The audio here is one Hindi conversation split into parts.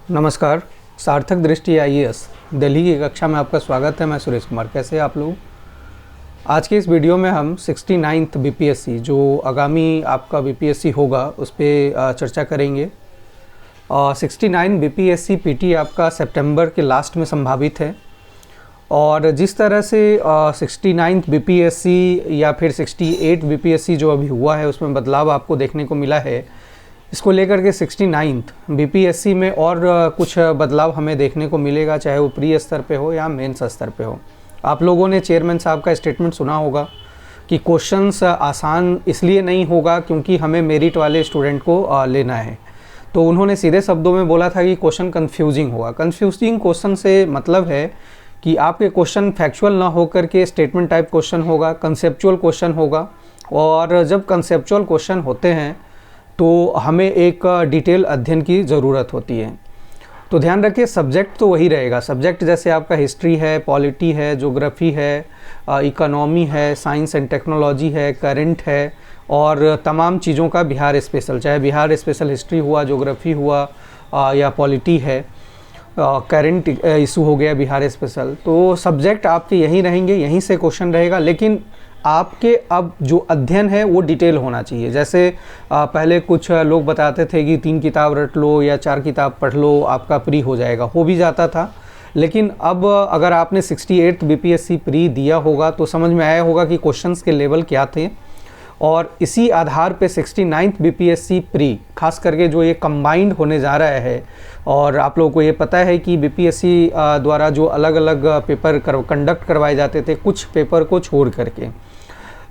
नमस्कार। सार्थक दृष्टि आईएएस दिल्ली की कक्षा में आपका स्वागत है। मैं सुरेश कुमार। कैसे हैं आप लोग? आज के इस वीडियो में हम 69th बीपीएससी जो आगामी आपका बीपीएससी होगा उस पर चर्चा करेंगे। 69 बीपीएससी पीटी आपका सितंबर के लास्ट में संभावित है और जिस तरह से 69th बीपीएससी या फिर 68 बीपीएससी जो अभी हुआ है उसमें बदलाव आपको देखने को मिला है, इसको लेकर के 69th बीपीएससी में और कुछ बदलाव हमें देखने को मिलेगा, चाहे वो प्री स्तर पे हो या मेंस स्तर पे हो। आप लोगों ने चेयरमैन साहब का स्टेटमेंट सुना होगा कि क्वेश्चंस आसान इसलिए नहीं होगा क्योंकि हमें मेरिट वाले स्टूडेंट को लेना है। तो उन्होंने सीधे शब्दों में बोला था कि क्वेश्चन कन्फ्यूजिंग होगा। कन्फ्यूजिंग क्वेश्चन से मतलब है कि आपके क्वेश्चन फैक्चुअल ना होकर के स्टेटमेंट टाइप क्वेश्चन होगा, कंसेप्चुअल क्वेश्चन होगा। और जब कंसेप्चुअल क्वेश्चन होते हैं तो हमें एक डिटेल अध्ययन की ज़रूरत होती है। तो ध्यान रखिए, सब्जेक्ट तो वही रहेगा। सब्जेक्ट जैसे आपका हिस्ट्री है, पॉलिटी है, ज्योग्राफी है, इकोनॉमी है, साइंस एंड टेक्नोलॉजी है, करंट है और तमाम चीज़ों का बिहार स्पेशल, चाहे बिहार स्पेशल हिस्ट्री हुआ, ज्योग्राफी हुआ या पॉलिटी है, करंट इशू हो गया बिहार स्पेशल। तो सब्जेक्ट आपके यहीं रहेंगे, यहीं से क्वेश्चन रहेगा, लेकिन आपके अब जो अध्ययन है वो डिटेल होना चाहिए। जैसे पहले कुछ लोग बताते थे कि 3 किताब रट लो या 4 किताब पढ़ लो आपका प्री हो जाएगा, हो भी जाता था। लेकिन अब अगर आपने 68th बीपीएससी प्री दिया होगा तो समझ में आया होगा कि क्वेश्चंस के लेवल क्या थे और इसी आधार पे 69th बीपीएससी प्री खास करके जो ये कंबाइंड होने जा रहा है। और आप लोगों को ये पता है कि बीपीएससी द्वारा जो अलग अलग पेपर कंडक्ट करवाए जाते थे कुछ पेपर को छोड़ करके,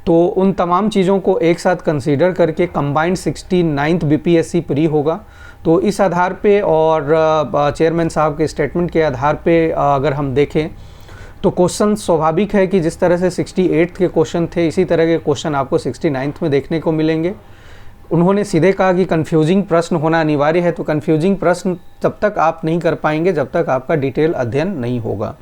तो उन तमाम चीज़ों को एक साथ कंसीडर करके कंबाइंड 69th बीपीएससी प्री होगा। तो इस आधार पे और चेयरमैन साहब के स्टेटमेंट के आधार पे अगर हम देखें तो क्वेश्चन स्वाभाविक है कि जिस तरह से 68th के क्वेश्चन थे इसी तरह के क्वेश्चन आपको 69th में देखने को मिलेंगे। उन्होंने सीधे कहा कि कन्फ्यूजिंग प्रश्न होना अनिवार्य है। तो कन्फ्यूजिंग प्रश्न तब तक आप नहीं कर पाएंगे जब तक आपका डिटेल अध्ययन नहीं होगा।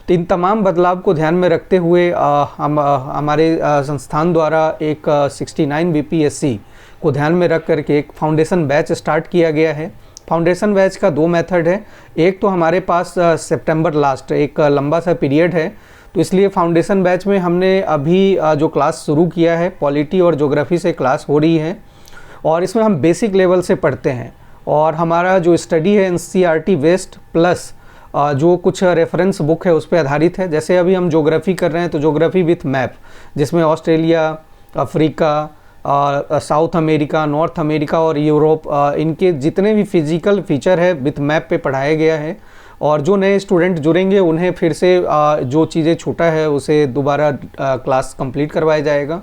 तो इन तमाम बदलाव को ध्यान में रखते हुए हमारे संस्थान द्वारा एक 69 बीपीएससी को ध्यान में रख करके एक फाउंडेशन बैच स्टार्ट किया गया है। फाउंडेशन बैच का 2 मेथड है। एक तो हमारे पास सितंबर लास्ट एक लंबा सा पीरियड है, तो इसलिए फाउंडेशन बैच में हमने अभी जो क्लास शुरू किया है पॉलिटी और ज्योग्राफी से क्लास हो रही है और इसमें हम बेसिक लेवल से पढ़ते हैं। और हमारा जो स्टडी है एनसीईआरटी वेस्ट प्लस जो कुछ रेफरेंस बुक है उस पर आधारित है। जैसे अभी हम ज्योग्राफी कर रहे हैं तो ज्योग्राफी विथ मैप, जिसमें Australia, Africa, south America, north America और यूरोप इनके जितने भी फिजिकल फीचर है विथ मैप पे पढ़ाया गया है। और जो नए स्टूडेंट जुड़ेंगे उन्हें फिर से जो चीज़ें छूटा है उसे दोबारा क्लास कंप्लीट करवाया जाएगा।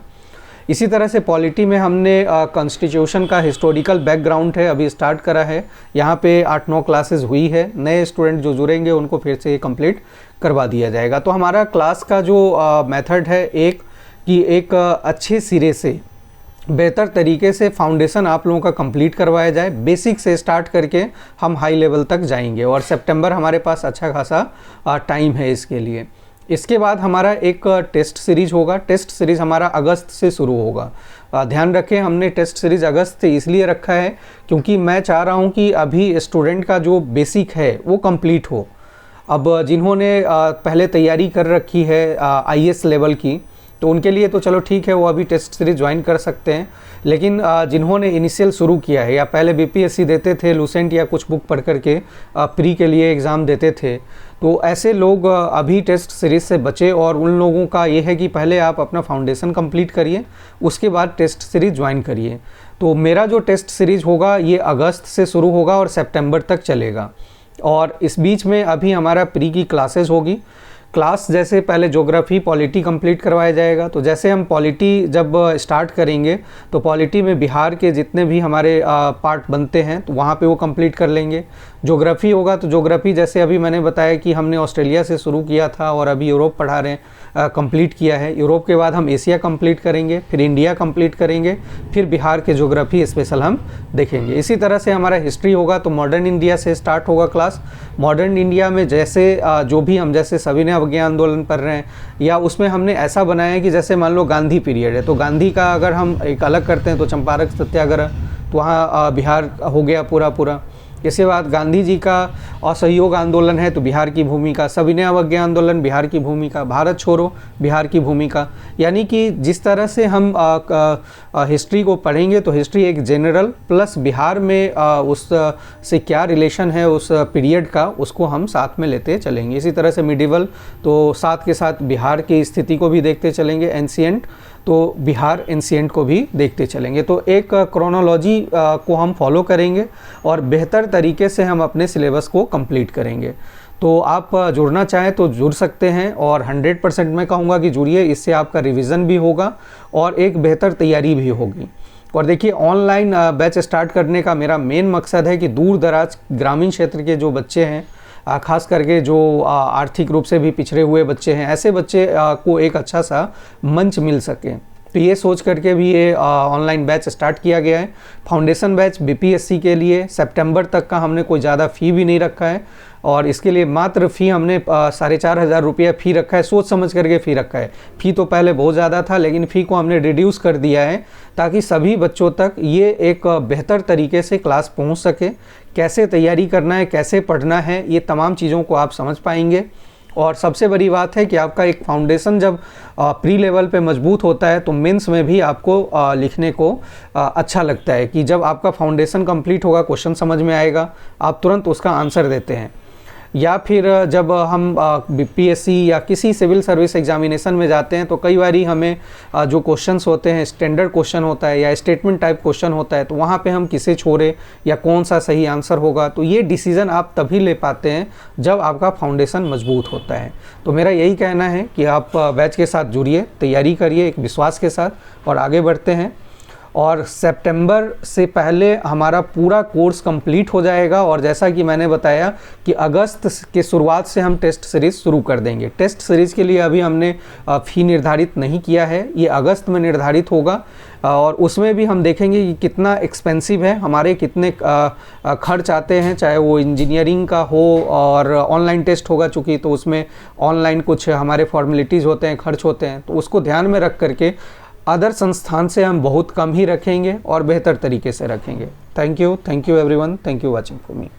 इसी तरह से पॉलिटी में हमने कॉन्स्टिट्यूशन का हिस्टोरिकल बैकग्राउंड है अभी स्टार्ट करा है। यहाँ पे 8-9 क्लासेस हुई है। नए स्टूडेंट जो जुड़ेंगे उनको फिर से कंप्लीट करवा दिया जाएगा। तो हमारा क्लास का जो मेथड है एक अच्छे सिरे से बेहतर तरीके से फाउंडेशन आप लोगों का कंप्लीट करवाया जाए। बेसिक से स्टार्ट करके हम हाई लेवल तक जाएंगे और सितंबर हमारे पास अच्छा खासा टाइम है इसके लिए। इसके बाद हमारा एक टेस्ट सीरीज होगा। टेस्ट सीरीज़ हमारा अगस्त से शुरू होगा। ध्यान रखें, हमने टेस्ट सीरीज़ अगस्त से इसलिए रखा है क्योंकि मैं चाह रहा हूं कि अभी स्टूडेंट का जो बेसिक है वो कंप्लीट हो। अब जिन्होंने पहले तैयारी कर रखी है आईएएस लेवल की तो उनके लिए तो चलो ठीक है, वो अभी टेस्ट सीरीज ज्वाइन कर सकते हैं। लेकिन जिन्होंने इनिशियल शुरू किया है या पहले बीपीएससी देते थे लूसेंट या कुछ बुक पढ़ करके प्री के लिए एग्ज़ाम देते थे, तो ऐसे लोग अभी टेस्ट सीरीज से बचे। और उन लोगों का ये है कि पहले आप अपना फाउंडेशन कंप्लीट करिए, उसके बाद टेस्ट सीरीज ज्वाइन करिए। तो मेरा जो टेस्ट सीरीज होगा ये अगस्त से शुरू होगा और सितंबर तक चलेगा। और इस बीच में अभी हमारा प्री की क्लासेस होगी। क्लास जैसे पहले ज्योग्राफी पॉलिटी कंप्लीट करवाया जाएगा। तो जैसे हम पॉलिटी जब स्टार्ट करेंगे तो पॉलिटी में बिहार के जितने भी हमारे पार्ट बनते हैं तो वहाँ पे वो कंप्लीट कर लेंगे। ज्योग्राफी होगा तो ज्योग्राफी जैसे अभी मैंने बताया कि हमने ऑस्ट्रेलिया से शुरू किया था और अभी यूरोप पढ़ा रहे हैं, कंप्लीट किया है। यूरोप के बाद हम एशिया कंप्लीट करेंगे, फिर इंडिया कंप्लीट करेंगे, फिर बिहार के ज्योग्राफी स्पेशल हम देखेंगे। इसी तरह से हमारा हिस्ट्री होगा तो मॉडर्न इंडिया से स्टार्ट होगा क्लास। मॉडर्न इंडिया में जैसे जो भी हम जैसे सविनय अवज्ञा आंदोलन पढ़ रहे हैं या उसमें हमने ऐसा बनाया है कि जैसे मान लो गांधी पीरियड है तो गांधी का अगर हम एक अलग करते हैं तो चंपारण सत्याग्रह, तो वहाँ बिहार हो गया पूरा। इसके बाद गांधी जी का असहयोग आंदोलन है तो बिहार की भूमिका, सविनय अवज्ञा आंदोलन बिहार की भूमिका, भारत छोड़ो बिहार की भूमिका। यानी कि जिस तरह से हम हिस्ट्री को पढ़ेंगे तो हिस्ट्री एक जनरल प्लस बिहार में उस से क्या रिलेशन है उस पीरियड का, उसको हम साथ में लेते चलेंगे। इसी तरह से मिडिवल तो साथ के साथ बिहार की स्थिति को भी देखते चलेंगे, एंशिएंट तो बिहार एंशिएंट को भी देखते चलेंगे। तो एक क्रोनोलॉजी को हम फॉलो करेंगे और बेहतर तरीके से हम अपने सिलेबस को कंप्लीट करेंगे। तो आप जुड़ना चाहें तो जुड़ सकते हैं और 100% मैं कहूँगा कि जुड़िए, इससे आपका रिवीजन भी होगा और एक बेहतर तैयारी भी होगी। और देखिए, ऑनलाइन बैच स्टार्ट करने का मेरा मेन मकसद है कि दूर दराज ग्रामीण क्षेत्र के जो बच्चे हैं, खास करके जो आर्थिक रूप से भी पिछड़े हुए बच्चे हैं, ऐसे बच्चे को एक अच्छा सा मंच मिल सके। तो ये सोच करके भी ये ऑनलाइन बैच स्टार्ट किया गया है। फाउंडेशन बैच बीपीएससी के लिए सितंबर तक का हमने कोई ज़्यादा फ़ी भी नहीं रखा है और इसके लिए मात्र फ़ी हमने 4,500 रुपया फ़ी रखा है, सोच समझ करके फ़ी रखा है। फ़ी तो पहले बहुत ज़्यादा था लेकिन फ़ी को हमने रिड्यूस कर दिया है ताकि सभी बच्चों तक ये एक बेहतर तरीके से क्लास पहुंच सके। कैसे तैयारी करना है, कैसे पढ़ना है, ये तमाम चीज़ों को आप समझ पाएंगे। और सबसे बड़ी बात है कि आपका एक फाउंडेशन जब प्री लेवल पे मजबूत होता है तो मेंस में भी आपको लिखने को अच्छा लगता है कि जब आपका फाउंडेशन कंप्लीट होगा, क्वेश्चन समझ में आएगा, आप तुरंत उसका आंसर देते हैं। या फिर जब हम बीपीएससी या किसी सिविल सर्विस एग्जामिनेशन में जाते हैं तो कई बारी हमें जो क्वेश्चंस होते हैं, स्टैंडर्ड क्वेश्चन होता है या स्टेटमेंट टाइप क्वेश्चन होता है, तो वहाँ पे हम किसे छोड़े या कौन सा सही आंसर होगा, तो ये डिसीज़न आप तभी ले पाते हैं जब आपका फाउंडेशन मजबूत होता है। तो मेरा यही कहना है कि आप बैच के साथ जुड़िए, तैयारी करिए एक विश्वास के साथ और आगे बढ़ते हैं। और सितंबर से पहले हमारा पूरा कोर्स कंप्लीट हो जाएगा और जैसा कि मैंने बताया कि अगस्त के शुरुआत से हम टेस्ट सीरीज़ शुरू कर देंगे। टेस्ट सीरीज़ के लिए अभी हमने फ़ी निर्धारित नहीं किया है, ये अगस्त में निर्धारित होगा और उसमें भी हम देखेंगे कि कितना एक्सपेंसिव है, हमारे कितने खर्च आते हैं, चाहे वो इंजीनियरिंग का हो और ऑनलाइन टेस्ट होगा चूँकि, तो उसमें ऑनलाइन कुछ हमारे फॉर्मेलिटीज़ होते हैं, खर्च होते हैं, तो उसको ध्यान में रख करके अदर संस्थान से हम बहुत कम ही रखेंगे और बेहतर तरीके से रखेंगे। Thank you everyone, thank you watching for me.